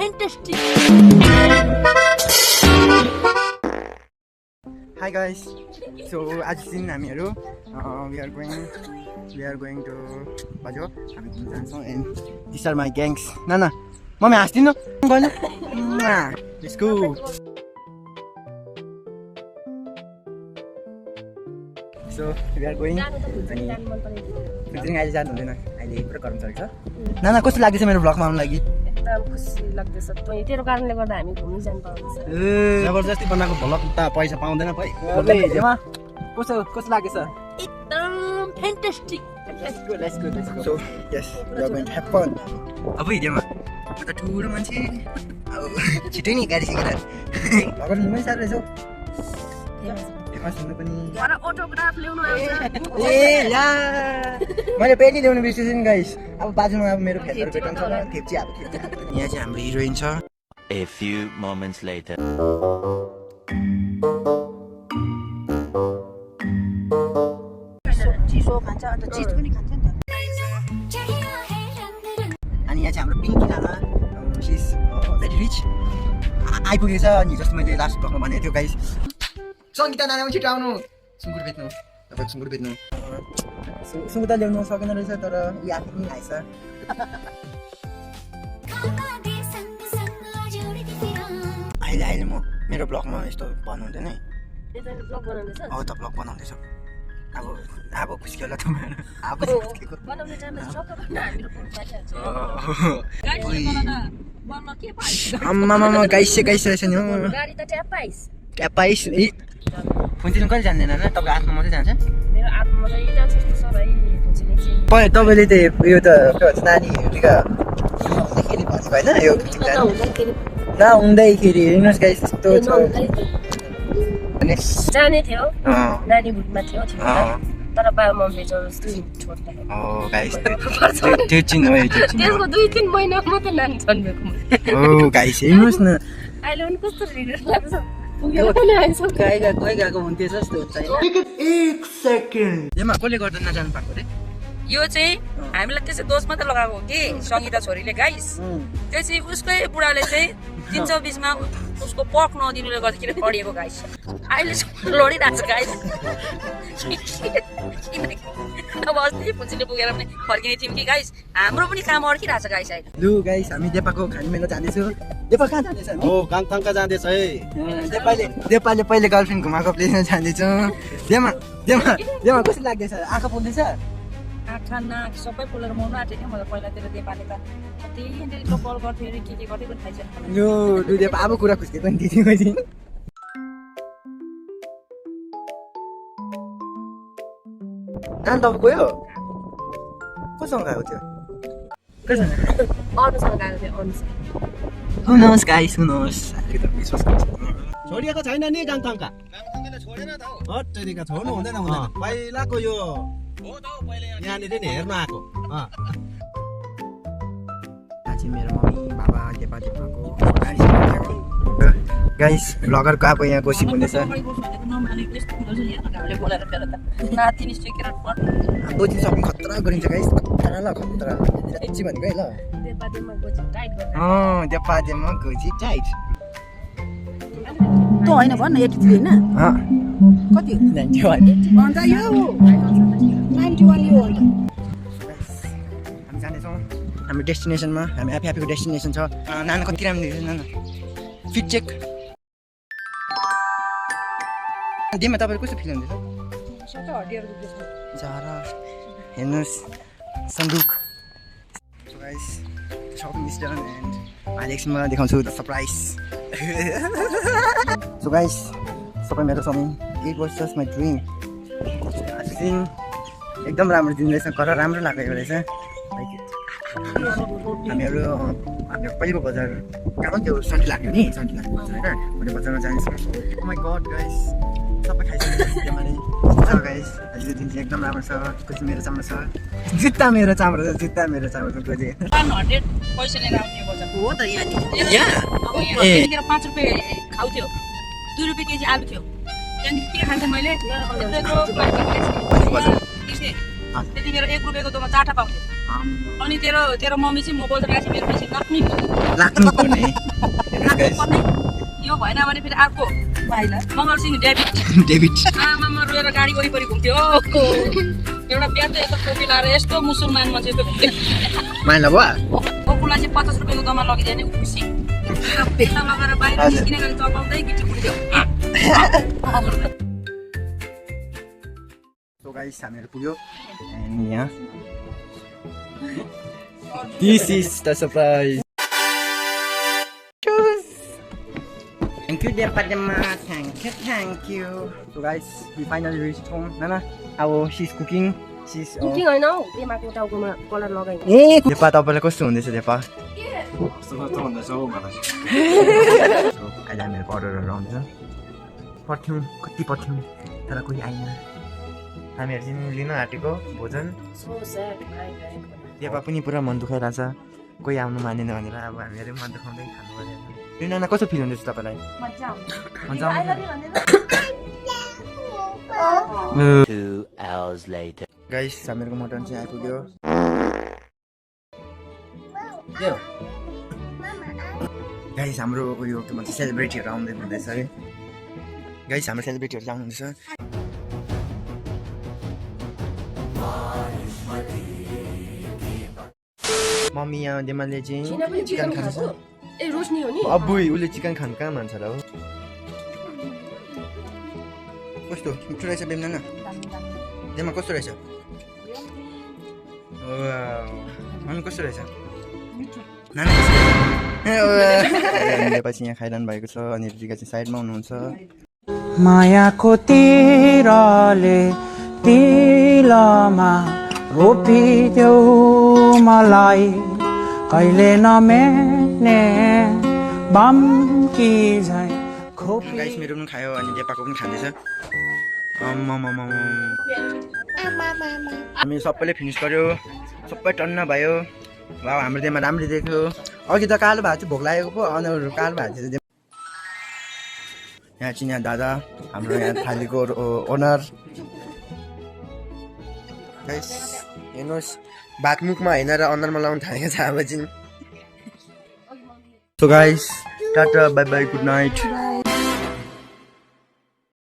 fantastic. Hi guys. So आज दिन हामीहरू we are going to बाजो हामी घुम्न जान्छौँ and these are my gangs. Nana mummy हाँस्दिनु गर्नु let's go. So we are going अनि फिल्टरिङ अहिले जानु हुँदैन अहिले पुरा गरम चल्छ नाना कस्तो लाग्दैछ मेरो भ्लगमा आउनु लागि एकदम खुसी लाग्दैछ तेरो कारणले गर्दा हामी घुम्न जान पाउँदैछ जबरजस्ती बनाएको भ्लग त पैसा पाउँदैन भाइ कस्तो लाग्दैछ एकदम fantastic. let's go so yes we are going to have fun अब हिँडेमा म त ठुलो मान्छे अब छिटै नि गाडी सिकेर भगवान निमै साह्रो रहेछ फेमस हुनु पनि मलाई अटोग्राफ ल्याउनु आउँछ ए या मैले पेटी ल्याउनु बिर्सेछु नि गाइस अब बाजुमा अब मेरो फ्यानहरु भेटाउँछ ल खेप्ची अब यहाँ चाहिँ हाम्रो हिरोइन छ A few moments later. चिसो खान्छ अन्त चिज पनि खान्छ नि त अनि यहाँ चाहिँ हाम्रो पिङ्की नाना शी इज भेरी रिच आइपुगेछ अनि जस्तो मैले लास्ट ब्लगमा भनेको थियो गाइस सङ्गीता नाना पनि छिटो आउनु सुँगुर बेच्नु तपाईँ सुँगुर बेच्नु सुँगुर त ल्याउनु सकेन रहेछ तर यो आफै पनि आएछ अहिले म मेरो ब्लगमा यस्तो भन्नु हुँदैन है ब्लग बनाउँदैछ अब त ब्लग बनाउँदैछ अब खुसी होला त अब बनाउने टाइममा सबै भन्न हामीहरू फोन आम्मामा गाइस रहेछ नि हो गाडी त ट्याप पाइस ट्याप पाइस ए फोन चाहिँ कहिले जान्दैन होइन तपाईँ आफ्नो मात्रै जान्छ मेरो आत्मा मात्रै जान्छ जस्तो छ भाइ खोजिने चाहिँ तपाईँले त यो त के भन्छ नानीहरूका हुँदाखेरि भनेको होइन यो नहुँदाखेरि हेर्नुहोस् गाइस यस्तो छ जाने थियो नानी भुटमा थियो तर बाबा मम्मीले जबरजस्ती छोड्दा गाइस त्यो चिन हो त्यसको 2-3 महिना मात्रै नानी जन्मेको हो गाइस हेर्नुहोस् न अहिले पनि कस्तो रिग्रेट लाग्छ पुगेर पनि आइसक्यो गइ गएको हुन्थ्यो जस्तो हुन्छ एक सेकेन्ड यसमा कसले गर्दा नजानु पाएको रे यो चाहिँ हामीलाई त्यसै दोष मात्रै लगाएको हो कि सङ्गीता छोरीले गाइस त्यो चाहिँ उसकै बुढाले चाहिँ 320 मा उसको पक नदिनुले गर्दाखेरि पढिएको गाइस अहिले लडिरहेको छ गाइस अब अस्ति पुन्सीले पुगेर पनि फर्किने थियौँ कि गाइस हाम्रो पनि काम अड्किरहेको छ गाइस अहिले लु गाइस हामी देपाको खाने मेला जाँदैछु देपा कहाँ जाँदैछ हो गाङथङका जाँदैछ है देपाले पहिले गर्लफ्रेन्ड घुमाएको प्लेसमा जाँदैछु देमा कस्तो लाग्दैछ आँखा पोल्दैछ आँखा नाक सबै पोलेर मर्नु आँटेको थियो मलाई पहिलातिर देपाले त कति डेलीको कल गर्थ्यो अरे के गर्दै पनि थाहा छैन यो देपा अब कुरा खुस्केको नि दिदी मैले नान तपाईँ गयो कोसँग गएको थियो अनुसँग गएको थियो अनुसँग हुनुहोस् गाइस हुनुहोस् छोडिएको छैन नि गाङथङका छोडेन त हो हट्टेरीका छोड्नु हुँदैन पहिलाको यो यहाँनिर नि हेर्न आएको आज मेरो मम्मी बाबा देपाको गाइस भ्लगरको अब यहाँ गोसिप हुँदैछ गोची सपिङ खतरा गरिन्छ गाइस खतरा ल खतरा यति भनेको है ल देपादेमा गोची टाइट त होइन भन्न 83 होइन कति 91 अन्त यो 91 यो अन्त हामी जानेछौँ हाम्रो डेस्टिनेसनमा हामी आफैको डेस्टिनेसन छ नाना कति राम्रो देख्छ नाना फिट चेक दिमा तपाईँको कस्तो फिल हुँदैछ जरा हेर्नुहोस् सन्दुक so guys shopping is done and अहिले एकछिनमा देखाउँछु द सरप्राइज सो गाइस सबै मेरो समय it was just my dream आज दिन एकदम राम्रो दिन रहेछ कर राम्रो लागेको रहेछ हामीहरू पहिलो बजार कहाँ त्यो सन्टी लाग्यो नि सन्टी लाग्यो बजार होइन मैले बजारमा जानेछु माई गड गाइस सबै खाइसकेको त्यहाँमाथि गाइस अहिले दिन चाहिँ एकदम राम्रो छ कोही मेरो चाम्रो छ जुत्ता मेरो चाम्रो छ कोही 100 पैसा लिएर आउने बजार हो त यहाँ अब यहाँ 5 रुपैयाँ खाउँथ्यो 2 रुपैयाँ केजी आलु थियो त्यहाँदेखि के खान्थेँ मैले त्यतिखेर 1 रुपियाँको तँमा 4 पाउँथ्यो अनि तेरो मम्मी चाहिँ म बोल्दै राखेँ मेरो पैसा लाग्नु पर्ने पर्ने यो भएन भने फेरि अर्को मगर सिंह डेभिड आमामा रोएर गाडी वरिपरि घुम्थ्यो एउटा बिहा त यस्तो टोपी लाएर यस्तो मुसलमान मान्छे जस्तो घुम्थ्यो माइला भयो गोकुलाई चाहिँ 50 रुपियाँको दमा लगिदियो भने खुसी पेसा लगाएर बाहिर निस्किने गरी चपाउँदै गिटी कुट्थ्यो सो गाइस हामीहरू पुग्यो एन्ड यहाँ this is the surprise Thank you, dear Padma. Thank you. So guys, we finally reached home. Nana, how she's cooking. She's. Cooking होइन हौ पेमाको टाउकोमा कलर लगाइ ए देपा तपाईँलाई कस्तो हुँदैछ देपा कस्तो भन्दैछ हौ मलाई अहिले हामीहरूको अर्डरहरू आउँछ पर्थ्यौँ कति पर्थ्यौँ तर कोही आएन हामीहरू चाहिँ लिन आँटेको भोजन सो स्याड देपा पनि पुरा मन दुखाइरहेछ कोही आउनु मानेन भनेर अब हामीहरू मन दुखाउँदै खानु पऱ्यो नाना कस्तो फिल हुँदैछ तपाईँलाई मजा आउँछ मजा आउँछ 2 hours later. गाइस हामीहरूको मटन चाहिँ आइपुग्यो गाइस हाम्रो उयो के भन्छ सेलिब्रेटीहरू आउँदै हुँदैछ है गाइस हाम्रो सेलिब्रेटीहरू चाहिँ आउनुहुँदैछ मम्मी यहाँ देमाले चाहिँ चिकन खान्छ ए रोशनी हो नि अब्बुई उसले चिकन खानु कहाँ मान्छ र हो कस्तो मिठो रहेछ बेम्ना न देमा कस्तो रहेछ अनि कस्तो रहेछ पछि यहाँ खाइरहनु भएको छ अनि रिका चाहिँ साइडमा हुनुहुन्छ मायाको तिरले तिलमा रोपिदेऊ मलाई कहिले नमेने बामकी झै खोपी गाइस मेरो पनि खायो अनि देपाको पनि खाँदैछ हामी सबैले फिनिस गर्यो सबै टन्न भयो वाउ हाम्रो देमा राम्ररी देख्यो अघि त कालो भएको थियो भोक लागेको पो अनुहार कालो भएको थियो यहाँ चाहिँ यहाँ दादा हाम्रो यहाँ थालीको ओनर गाइस हेर्नुहोस् भातमुखमा होइन र अनुहारमा लाउनु थालेको छ अब चाहिँ so guys tata bye by good night